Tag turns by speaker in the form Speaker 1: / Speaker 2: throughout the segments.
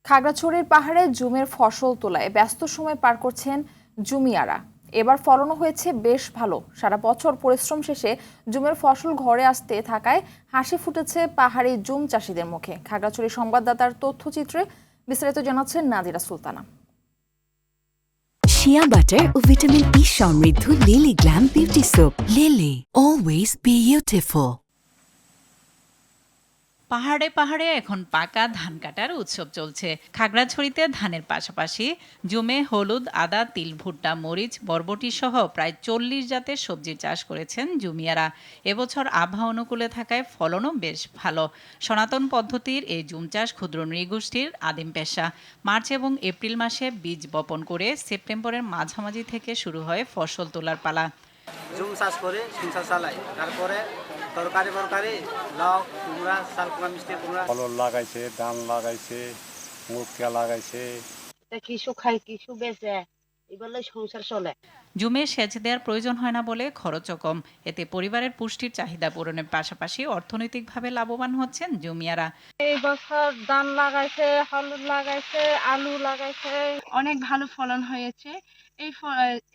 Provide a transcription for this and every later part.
Speaker 1: খাগড়াছড়ির পাহাড়ে জুমের ফসল তোলায় ব্যস্ত সময় পার করছেন জুমিয়ারা। এবার ফলনও হয়েছে বেশ ভালো। সারা বছর পরিশ্রম শেষে জুমের ফসল ঘরে আসতে থাকায় হাসি ফুটেছে পাহাড়ি জুম চাষিদের মুখে। খাগড়াছড়ি সংবাদদাতার তথ্যচিত্রে বিস্তারিত জানাচ্ছেন নাদিরা সুলতানা।
Speaker 2: শিয়া বাটার ও ভিটামিন ই সমৃদ্ধ lily glam beauty soap. Lily, always beautiful.
Speaker 3: পাহাড়ে পাহাড়ে এখন পাকা ধান কাটার উৎসব চলছে। খাগড়াছড়িতে ধানের পাশাপাশি জুমে হলুদ, আদা, তিল, ভুট্টা, মরিচ, বরবটি সহ প্রায় 40 জাতের সবজি চাষ করেছেন জুমিয়ারা। এবছর আবহাওয়া অনুকূলে থাকায় ফলনও বেশ ভালো। সনাতন পদ্ধতির এই জুম চাষ ক্ষুদ্র নৃগোষ্ঠীর আদিম পেশা। মার্চ এবং এপ্রিল মাসে বীজ বপন করে সেপ্টেম্বরের মাঝামাঝি থেকে শুরু হয় ফসল তোলার পালা।
Speaker 4: জুম চাষ করে সংসার চালাই, তারপরে তরকারি লাউ, কুমড়া, শাল কুমড়া, মিষ্টি কুমড়া।
Speaker 5: ফলন লাগাইছে, ধান লাগাইছে, মুরগা লাগাইছে।
Speaker 6: কিছু খাই, কিছু বেচে, এগুলো সংসার চলে।
Speaker 3: জুমে সেচ দেওয়ার প্রয়োজন হয় না বলে খরচও কম। এতে পরিবারের পুষ্টির চাহিদা পূরণের পাশাপাশি অর্থনৈতিকভাবে লাভবান হচ্ছেন জুমিয়ারা।
Speaker 6: এই বছর ধান লাগাইছে, হলুদ লাগাইছে, আলু লাগাইছে, অনেক ভালো ফলন হয়েছে।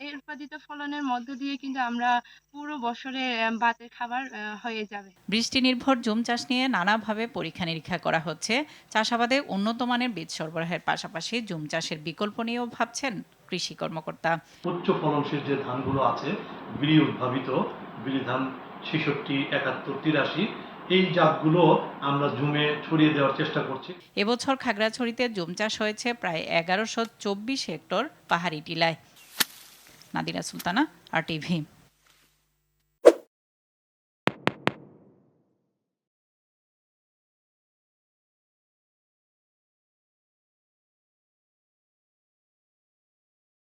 Speaker 6: এই উৎপাদিত ফলনের মধ্য দিয়ে কিন্তু আমরা পুরো বছরে ভাতের খাবার হয়ে যাবে।
Speaker 3: বৃষ্টি নির্ভর জুম চাষ নিয়ে নানাভাবে পরীক্ষা নিরীক্ষা করা হচ্ছে। চাষাবাদে উন্নত মানের বীজ সরবরাহের পাশাপাশি জুম চাষের বিকল্প নিয়েও ভাবছেন কৃষি কর্মকর্তা।
Speaker 7: উচ্চ ফলনশীল যে ধানগুলো আছে, বিড়ি উদ্ভাবিত বিড়ি ধান ৬৬, ৭১, ৮৩, এই জাতগুলো আমরা জুমে ছড়িয়ে দেওয়ার চেষ্টা করছি।
Speaker 3: এবছর খাগড়াছড়িতে জুম চাষ হয়েছে প্রায় ১১২৪ হেক্টর পাহাড়ি টিলায়। নাদিরা সুলতানা, RTV।